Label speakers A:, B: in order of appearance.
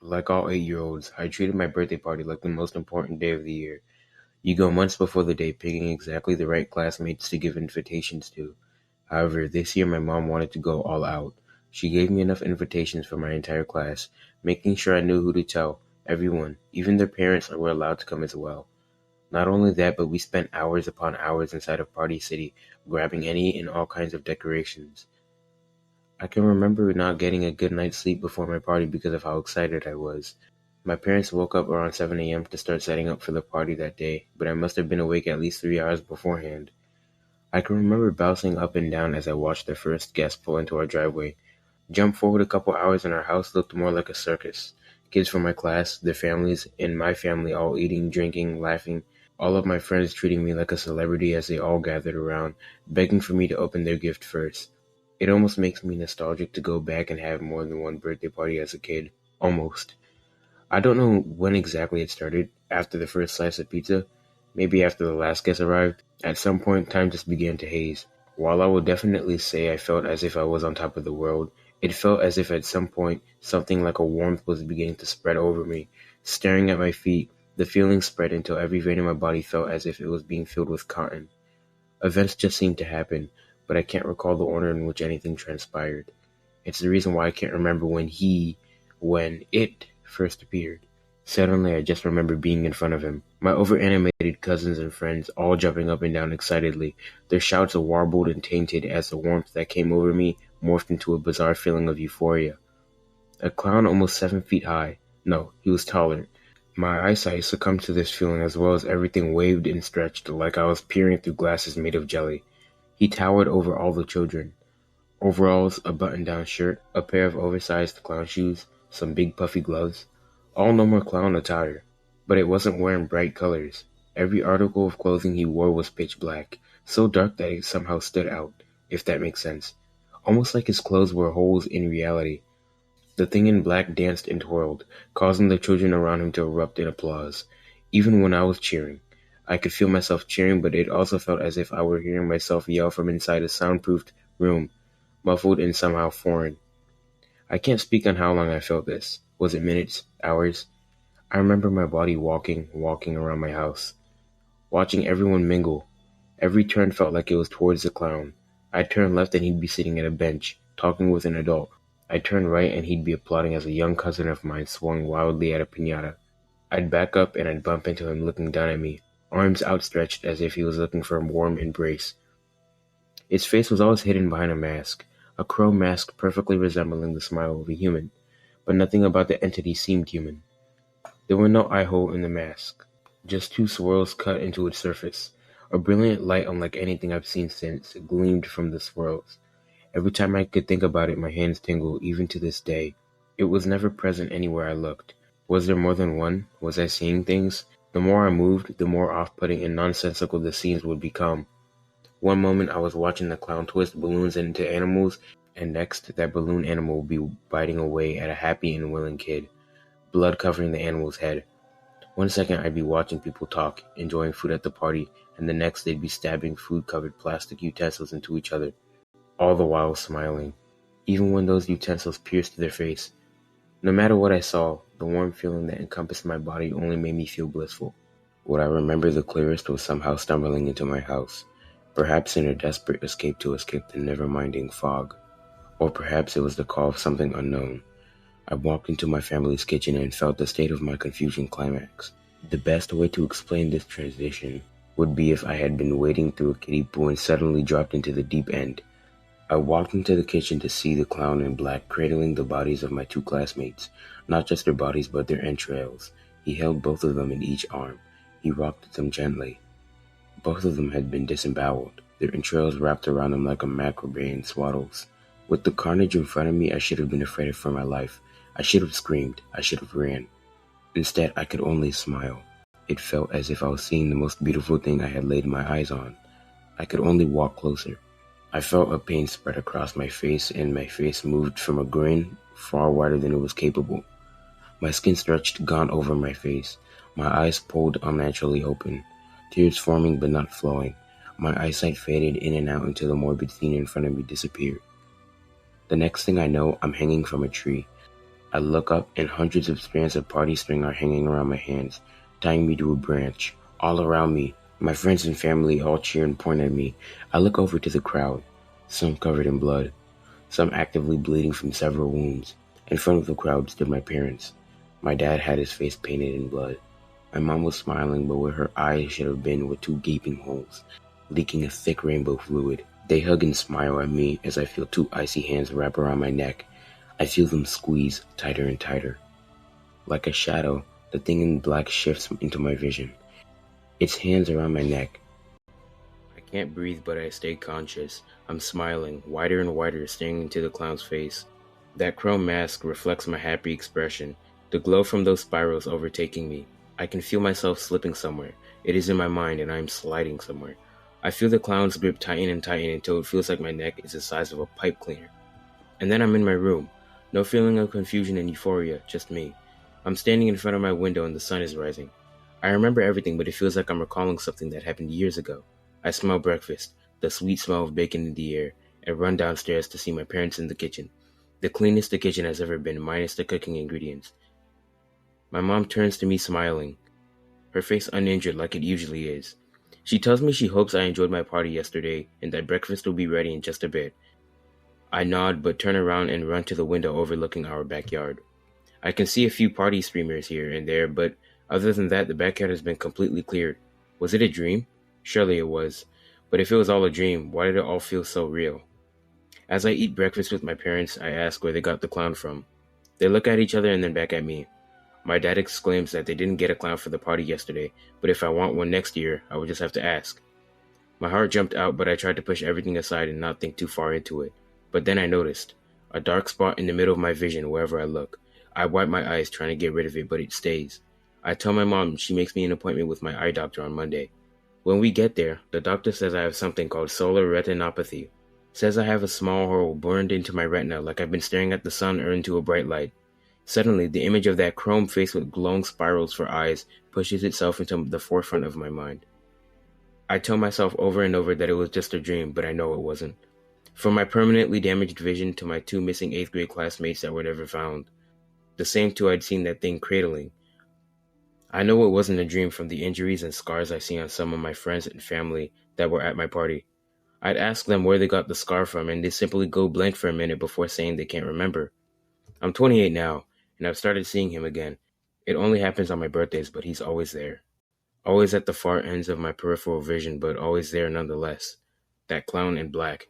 A: Like all 8-year-olds, I treated my birthday party like the most important day of the year. You go months before the day picking exactly the right classmates to give invitations to. However, this year my mom wanted to go all out. She gave me enough invitations for my entire class, making sure I knew who to tell. Everyone, even their parents, were allowed to come as well. Not only that, but we spent hours upon hours inside of Party City, grabbing any and all kinds of decorations. I can remember not getting a good night's sleep before my party because of how excited I was. My parents woke up around 7 a.m. to start setting up for the party that day, but I must have been awake at least 3 hours beforehand. I can remember bouncing up and down as I watched the first guest pull into our driveway. Jump forward a couple hours and our house looked more like a circus. Kids from my class, their families, and my family all eating, drinking, laughing. All of my friends treating me like a celebrity as they all gathered around, begging for me to open their gift first. It almost makes me nostalgic to go back and have more than one birthday party as a kid. Almost. I don't know when exactly it started, after the first slice of pizza, maybe after the last guest arrived. At some point, time just began to haze. While I will definitely say I felt as if I was on top of the world, it felt as if at some point something like a warmth was beginning to spread over me. Staring at my feet, the feeling spread until every vein in my body felt as if it was being filled with cotton. Events just seemed to happen, but I can't recall the order in which anything transpired. It's the reason why I can't remember when it first appeared. Suddenly, I just remember being in front of him. My overanimated cousins and friends all jumping up and down excitedly. Their shouts warbled and tainted as the warmth that came over me morphed into a bizarre feeling of euphoria. A clown almost 7 feet high. No, he was taller. My eyesight succumbed to this feeling as well as everything waved and stretched like I was peering through glasses made of jelly. He towered over all the children. Overalls, a button-down shirt, a pair of oversized clown shoes, some big puffy gloves. All normal clown attire, but it wasn't wearing bright colors. Every article of clothing he wore was pitch black, so dark that it somehow stood out, if that makes sense. Almost like his clothes were holes in reality. The thing in black danced and twirled, causing the children around him to erupt in applause. Even when I was cheering, I could feel myself cheering, but it also felt as if I were hearing myself yell from inside a soundproofed room, muffled and somehow foreign. I can't speak on how long I felt this. Was it minutes? Hours? I remember my body walking around my house, watching everyone mingle. Every turn felt like it was towards the clown. I'd turn left and he'd be sitting at a bench, talking with an adult. I'd turn right and he'd be applauding as a young cousin of mine swung wildly at a piñata. I'd back up and I'd bump into him looking down at me, arms outstretched as if he was looking for a warm embrace. His face was always hidden behind a mask, a crow mask perfectly resembling the smile of a human, but nothing about the entity seemed human. There were no eye hole in the mask, just two swirls cut into its surface. A brilliant light unlike anything I've seen since gleamed from the swirls. Every time I could think about it, my hands tingled, even to this day. It was never present anywhere I looked. Was there more than one? Was I seeing things? The more I moved, the more off-putting and nonsensical the scenes would become. One moment I was watching the clown twist balloons into animals, and next that balloon animal would be biting away at a happy and willing kid, blood covering the animal's head. One second I'd be watching people talk, enjoying food at the party, and the next they'd be stabbing food-covered plastic utensils into each other, all the while smiling, even when those utensils pierced their face. No matter what I saw, the warm feeling that encompassed my body only made me feel blissful. What I remember the clearest was somehow stumbling into my house, perhaps in a desperate escape to escape the never-minding fog, or perhaps it was the call of something unknown. I walked into my family's kitchen and felt the state of my confusion climax. The best way to explain this transition would be if I had been wading through a kiddie pool and suddenly dropped into the deep end. I walked into the kitchen to see the clown in black cradling the bodies of my two classmates, not just their bodies but their entrails. He held both of them in each arm. He rocked them gently. Both of them had been disemboweled, their entrails wrapped around them like a macrame in swaddles. With the carnage in front of me, I should have been afraid for my life. I should have screamed. I should have ran. Instead, I could only smile. It felt as if I was seeing the most beautiful thing I had laid my eyes on. I could only walk closer. I felt a pain spread across my face, and my face moved from a grin far wider than it was capable. My skin stretched gaunt over my face. My eyes pulled unnaturally open, tears forming but not flowing. My eyesight faded in and out until the morbid scene in front of me disappeared. The next thing I know, I'm hanging from a tree. I look up and hundreds of strands of party string are hanging around my hands, tying me to a branch. All around me, my friends and family all cheer and point at me. I look over to the crowd, some covered in blood, some actively bleeding from several wounds. In front of the crowd stood my parents. My dad had his face painted in blood. My mom was smiling, but where her eyes should have been were two gaping holes, leaking a thick rainbow fluid. They hug and smile at me as I feel two icy hands wrap around my neck. I feel them squeeze tighter and tighter. Like a shadow, the thing in black shifts into my vision. Its hands around my neck. I can't breathe, but I stay conscious. I'm smiling, wider and wider, staring into the clown's face. That chrome mask reflects my happy expression, the glow from those spirals overtaking me. I can feel myself slipping somewhere. It is in my mind, and I am sliding somewhere. I feel the clown's grip tighten and tighten until it feels like my neck is the size of a pipe cleaner. And then I'm in my room. No feeling of confusion and euphoria, just me. I'm standing in front of my window and the sun is rising. I remember everything, but it feels like I'm recalling something that happened years ago. I smell breakfast, the sweet smell of bacon in the air, and run downstairs to see my parents in the kitchen. The cleanest the kitchen has ever been, minus the cooking ingredients. My mom turns to me smiling, her face uninjured like it usually is. She tells me she hopes I enjoyed my party yesterday and that breakfast will be ready in just a bit. I nod but turn around and run to the window overlooking our backyard. I can see a few party streamers here and there, but other than that, the backyard has been completely cleared. Was it a dream? Surely it was. But if it was all a dream, why did it all feel so real? As I eat breakfast with my parents, I ask where they got the clown from. They look at each other and then back at me. My dad exclaims that they didn't get a clown for the party yesterday, but if I want one next year, I would just have to ask. My heart jumped out, but I tried to push everything aside and not think too far into it. But then I noticed a dark spot in the middle of my vision wherever I look. I wipe my eyes trying to get rid of it, but it stays. I tell my mom she makes me an appointment with my eye doctor on Monday. When we get there, the doctor says I have something called solar retinopathy. Says I have a small hole burned into my retina like I've been staring at the sun or into a bright light. Suddenly, the image of that chrome face with glowing spirals for eyes pushes itself into the forefront of my mind. I tell myself over and over that it was just a dream, but I know it wasn't. From my permanently damaged vision to my two missing 8th grade classmates that were never found, the same two I'd seen that thing cradling. I know it wasn't a dream from the injuries and scars I see on some of my friends and family that were at my party. I'd ask them where they got the scar from, and they simply go blank for a minute before saying they can't remember. I'm 28 now, and I've started seeing him again. It only happens on my birthdays, but he's always there. Always at the far ends of my peripheral vision, but always there nonetheless. That clown in black.